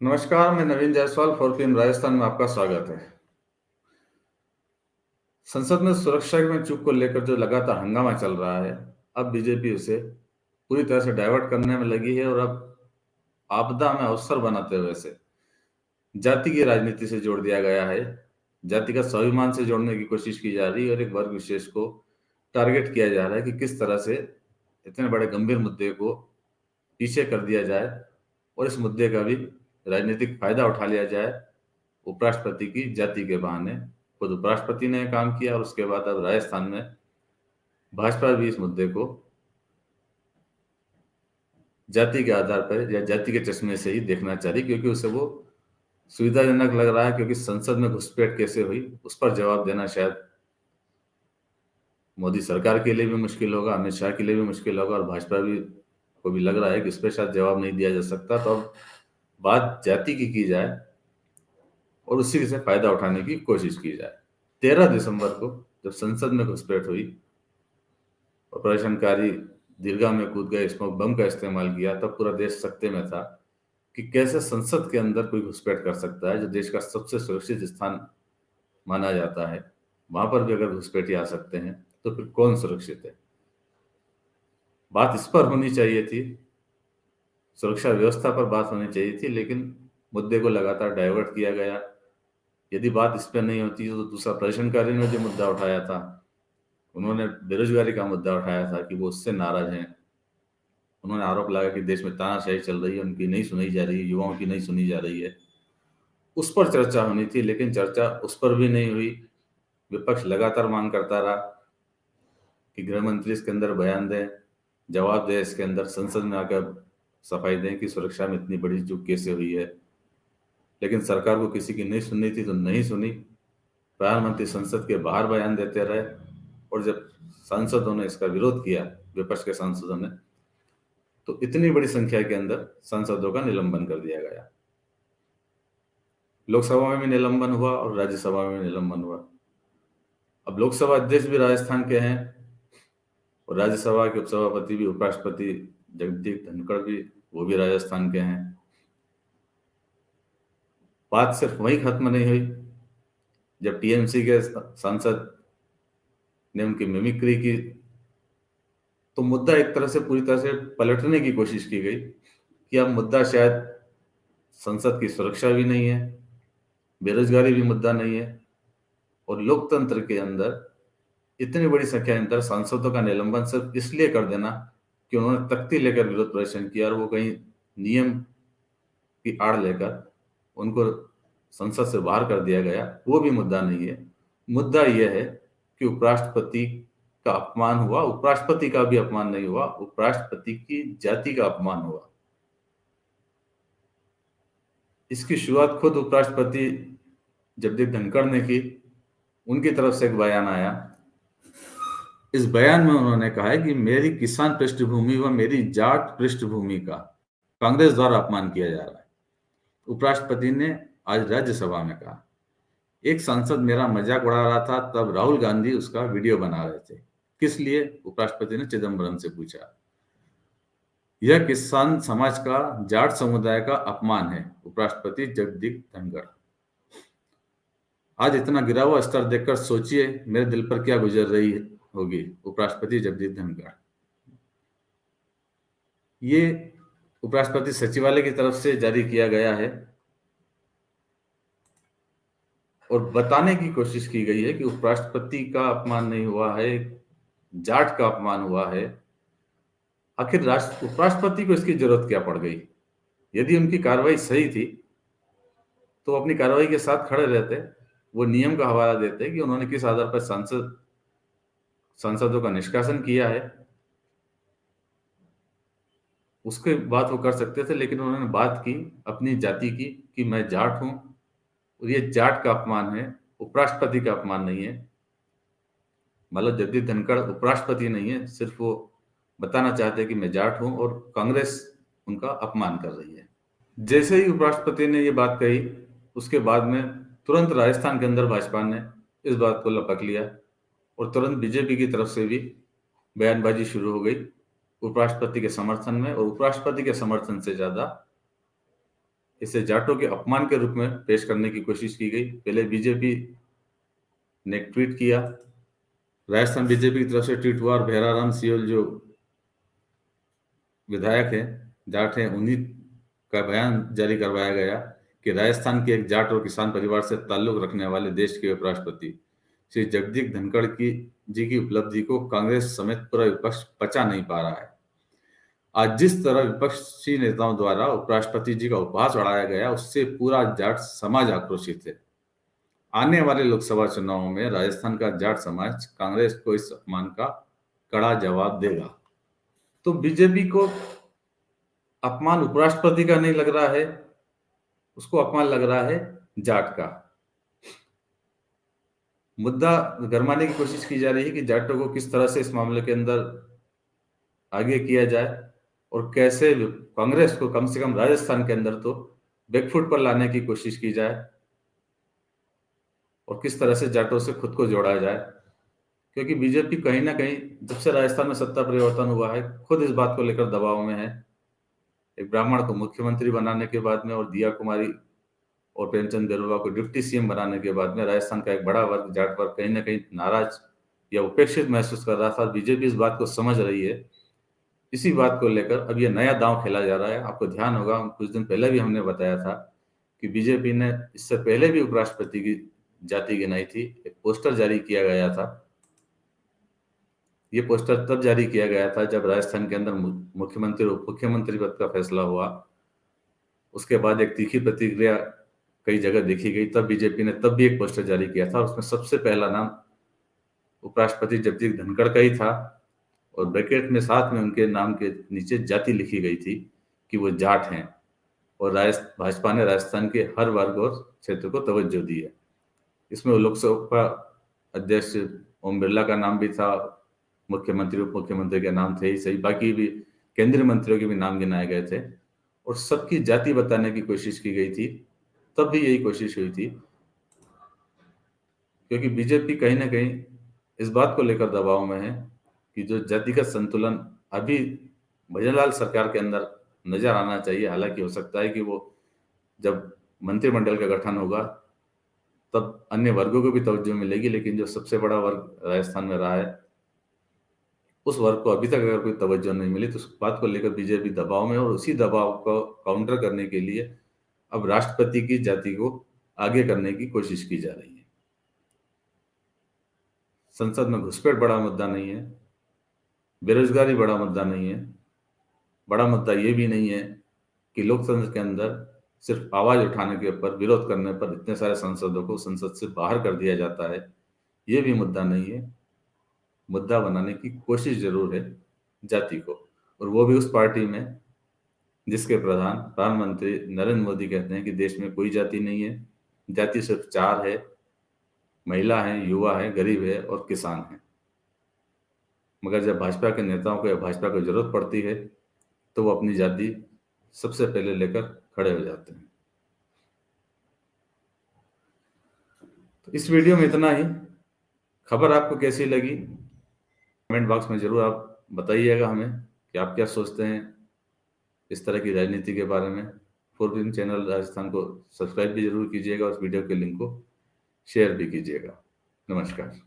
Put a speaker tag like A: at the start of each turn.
A: नमस्कार, मैं नवीन जायसवाल, 4PM राजस्थान में आपका स्वागत है। संसद में सुरक्षा में चूक को लेकर जो लगातार हंगामा चल रहा है, अब बीजेपी उसे पूरी तरह से डाइवर्ट करने में लगी है और अब आपदा में अवसर बनाते हुए इसे जाति की राजनीति से जोड़ दिया गया है। जाति का स्वाभिमान से जोड़ने की कोशिश की जा रही है और एक वर्ग विशेष को टारगेट किया जा रहा है कि किस तरह से इतने बड़े गंभीर मुद्दे को पीछे कर दिया जाए और इस मुद्दे का भी राजनीतिक फायदा उठा लिया जाए उपराष्ट्रपति की जाति के बहाने। खुद उपराष्ट्रपति ने काम किया और उसके बाद अब राजस्थान में भाजपा भी इस मुद्दे को जाति के आधार पर या जाति के चश्मे से ही देखना चाह रही, क्योंकि उसे वो सुविधाजनक लग रहा है। क्योंकि संसद में घुसपैठ कैसे हुई उस पर जवाब देना शायद मोदी सरकार के लिए भी मुश्किल होगा, अमित शाह के लिए भी मुश्किल होगा और भाजपा भी को भी लग रहा है कि इस पर शायद जवाब नहीं दिया जा सकता। तो अब बात जाति की जाए और उसी से फायदा उठाने की कोशिश की जाए। 13 दिसंबर को जब संसद में घुसपैठ हुई और प्रदर्शनकारी दीर्घा में कूद गए, स्मोक बम का इस्तेमाल किया, तब पूरा देश सकते में था कि कैसे संसद के अंदर कोई घुसपैठ कर सकता है, जो देश का सबसे सुरक्षित स्थान माना जाता है। वहां पर भी अगर घुसपैठी आ सकते हैं तो फिर कौन सुरक्षित है। बात इस पर होनी चाहिए थी, सुरक्षा व्यवस्था पर बात होनी चाहिए थी, लेकिन मुद्दे को लगातार डाइवर्ट किया गया। यदि बात इस पर नहीं होती तो दूसरा प्रदर्शनकारी ने जो मुद्दा उठाया था, उन्होंने बेरोजगारी का मुद्दा उठाया था कि वो उससे नाराज हैं। उन्होंने आरोप लगाया कि देश में तानाशाही चल रही है, उनकी नहीं सुनी जा रही है, युवाओं की नहीं सुनी जा रही है। उस पर चर्चा होनी थी, लेकिन चर्चा उस पर भी नहीं हुई। विपक्ष लगातार मांग करता रहा कि गृह मंत्री इसके अंदर बयान दें, जवाब दें, इसके अंदर संसद में आकर सफाई दें कि सुरक्षा में इतनी बड़ी चूक कैसे हुई है। लेकिन सरकार को किसी की नहीं सुननी थी तो नहीं सुनी। प्रधानमंत्री संसद के बाहर बयान देते रहे और जब सांसदों ने इसका विरोध किया, विपक्ष के सांसदों ने, तो इतनी बड़ी संख्या के अंदर सांसदों का निलंबन कर दिया गया। लोकसभा में भी निलंबन हुआ और राज्यसभा में भी निलंबन हुआ। अब लोकसभा अध्यक्ष भी राजस्थान के हैं और राज्यसभा के उपसभापति भी, उपराष्ट्रपति जगदीप धनखड़ भी, वो भी राजस्थान के हैं। बात सिर्फ वहीं खत्म नहीं हुई जब टीएमसी के सांसद ने उनकी मिमिक्री की, तो मुद्दा एक तरह से पूरी तरह से पलटने की कोशिश की गई कि अब मुद्दा शायद संसद की सुरक्षा भी नहीं है, बेरोजगारी भी मुद्दा नहीं है, और लोकतंत्र के अंदर इतनी बड़ी संख्या के अंदर सांसदों का निलंबन सिर्फ इसलिए कर देना कि उन्होंने तख्ती लेकर विरोध प्रदर्शन किया और वो कहीं नियम की आड़ लेकर उनको संसद से बाहर कर दिया गया, वो भी मुद्दा नहीं है। मुद्दा यह है कि उपराष्ट्रपति का अपमान हुआ। उपराष्ट्रपति का भी अपमान नहीं हुआ, उपराष्ट्रपति की जाति का अपमान हुआ। इसकी शुरुआत खुद उपराष्ट्रपति जगदीप धनखड़ ने की। उनकी तरफ से एक बयान आया। इस बयान में उन्होंने कहा है कि मेरी किसान पृष्ठभूमि व मेरी जाट पृष्ठभूमि का कांग्रेस द्वारा अपमान किया जा रहा है। उपराष्ट्रपति ने आज राज्यसभा में कहा, एक सांसद मेरा मजाक उड़ा रहा था, तब राहुल गांधी उसका वीडियो बना रहे थे। किस लिए? उपराष्ट्रपति ने चिदम्बरम से पूछा। यह किसान समाज का, जाट समुदाय का अपमान है। उपराष्ट्रपति जगदीप धनखड़। आज इतना गिरा हुआ स्तर देखकर सोचिए मेरे दिल पर क्या गुजर रही होगी। उपराष्ट्रपति जगदीप धनखड़। ये उपराष्ट्रपति सचिवालय की तरफ से जारी किया गया है और बताने की कोशिश की गई है कि उपराष्ट्रपति का अपमान नहीं हुआ है, जाट का अपमान हुआ है। आखिर राष्ट्र उपराष्ट्रपति को इसकी जरूरत क्या पड़ गई? यदि उनकी कार्रवाई सही थी तो अपनी कार्रवाई के साथ खड़े रहते, वो नियम का हवाला देते कि उन्होंने किस आधार पर सांसदों का निष्कासन किया है, उसके बात वो कर सकते थे। लेकिन उन्होंने बात की अपनी जाति की कि मैं जाट हूं और ये जाट का अपमान है, उपराष्ट्रपति का अपमान नहीं है। मतलब जगदीप धनखड़ उपराष्ट्रपति नहीं है, सिर्फ वो बताना चाहते हैं कि मैं जाट हूं और कांग्रेस उनका अपमान कर रही है। जैसे ही उपराष्ट्रपति ने ये बात कही, उसके बाद में तुरंत राजस्थान के अंदर भाजपा ने इस बात को लपक लिया और तुरंत बीजेपी की तरफ से भी बयानबाजी शुरू हो गई उपराष्ट्रपति के समर्थन में। और उपराष्ट्रपति के समर्थन से ज्यादा इसे जाटों के अपमान के रूप में पेश करने की कोशिश की गई। पहले बीजेपी ने एक ट्वीट किया, राजस्थान बीजेपी की तरफ से ट्वीट हुआ और भैराराम सियोल जो विधायक हैं, जाट हैं, उन्हीं का बयान जारी करवाया गया कि राजस्थान के एक जाट और किसान परिवार से ताल्लुक रखने वाले देश के उपराष्ट्रपति श्री जगदीप धनखड़ की जी की उपलब्धि को कांग्रेस समेत पूरा विपक्ष पचा नहीं पा रहा है। आज जिस तरह विपक्षी नेताओं द्वारा उपराष्ट्रपति जी का उपहास उड़ाया गया, उससे पूरा जाट समाज आक्रोशित है। आने वाले लोकसभा चुनावों में राजस्थान का जाट समाज कांग्रेस को इस अपमान का कड़ा जवाब देगा। तो बीजेपी को अपमान उपराष्ट्रपति का नहीं लग रहा है, उसको अपमान लग रहा है जाट का। मुद्दा गरमाने की कोशिश की जा रही है कि जाटों को किस तरह से इस मामले के अंदर आगे किया जाए और कैसे कांग्रेस को कम से कम राजस्थान के अंदर तो बैकफुट पर लाने की कोशिश की जाए और किस तरह से जाटों से खुद को जोड़ा जाए। क्योंकि बीजेपी कहीं ना कहीं जब से राजस्थान में सत्ता परिवर्तन हुआ है, खुद इस बात को लेकर दबाव में है। एक ब्राह्मण को मुख्यमंत्री बनाने के बाद में और दिया कुमारी और प्रेमचंद बेरुआ को डिप्टी सीएम बनाने के बाद में राजस्थान का एक बड़ा वर्ग, जाट वर्ग, कहीं ना कहीं नाराज या उपेक्षित महसूस कर रहा था। बीजेपी इस बात को समझ रही है। इसी बात को लेकर अब ये नया दांव खेला जा रहा है। आपको ध्यान होगा, कुछ दिन पहले भी हमने बताया था कि बीजेपी ने इससे पहले भी उपराष्ट्रपति की जाति गिनाई थी। एक पोस्टर जारी किया गया था। ये पोस्टर तब जारी किया गया था जब राजस्थान के अंदर मुख्यमंत्री और उप मुख्यमंत्री पद का फैसला हुआ। उसके बाद एक तीखी प्रतिक्रिया कई जगह देखी गई। तब बीजेपी ने तब भी एक पोस्टर जारी किया था, उसमें सबसे पहला नाम उपराष्ट्रपति जगदीप धनखड़ का ही था और ब्रैकेट में साथ में उनके नाम के नीचे जाति लिखी गई थी कि वो जाट हैं। और भाजपा ने राजस्थान के हर वर्ग और क्षेत्र को तवज्जो दी है। इसमें लोकसभा अध्यक्ष ओम बिरला का नाम भी था, मुख्यमंत्री उप मुख्यमंत्री के नाम थे ही सही, बाकी भी केंद्रीय मंत्रियों के भी नाम गिनाए गए थे और सबकी जाति बताने की कोशिश की गई थी। तब भी यही कोशिश हुई थी क्योंकि बीजेपी कहीं ना कहीं इस बात को लेकर दबाव में है कि जो जातिगत संतुलन अभी भजनलाल सरकार के अंदर नजर आना चाहिए। हालांकि हो सकता है कि वो जब मंत्रिमंडल का गठन होगा तब अन्य वर्गों को भी तवज्जो मिलेगी, लेकिन जो सबसे बड़ा वर्ग राजस्थान में रहा है उस वर्ग को अभी तक अगर कोई तवज्जो नहीं मिली तो उस बात को लेकर बीजेपी दबाव में, और उसी दबाव को काउंटर करने के लिए अब राष्ट्रपति की जाति को आगे करने की कोशिश की जा रही है। संसद में घुसपैठ बड़ा मुद्दा नहीं है, बेरोजगारी बड़ा मुद्दा नहीं है, बड़ा मुद्दा ये भी नहीं है कि लोकतंत्र के अंदर सिर्फ आवाज उठाने के ऊपर, विरोध करने पर इतने सारे सांसदों को संसद से बाहर कर दिया जाता है, ये भी मुद्दा नहीं है। मुद्दा बनाने की कोशिश जरूर है जाति को, और वो भी उस पार्टी में जिसके प्रधानमंत्री नरेंद्र मोदी कहते हैं कि देश में कोई जाति नहीं है, जाति सिर्फ चार है, महिला है, युवा है, गरीब है और किसान है। मगर जब भाजपा के नेताओं को या भाजपा को जरूरत पड़ती है तो वो अपनी जाति सबसे पहले लेकर खड़े हो जाते हैं। तो इस वीडियो में इतना ही। खबर आपको कैसी लगी कमेंट बॉक्स में जरूर आप बताइएगा हमें कि आप क्या सोचते हैं इस तरह की राजनीति के बारे में। फोरग्रीन चैनल राजस्थान को सब्सक्राइब भी जरूर कीजिएगा और इस वीडियो के लिंक को शेयर भी कीजिएगा। नमस्कार।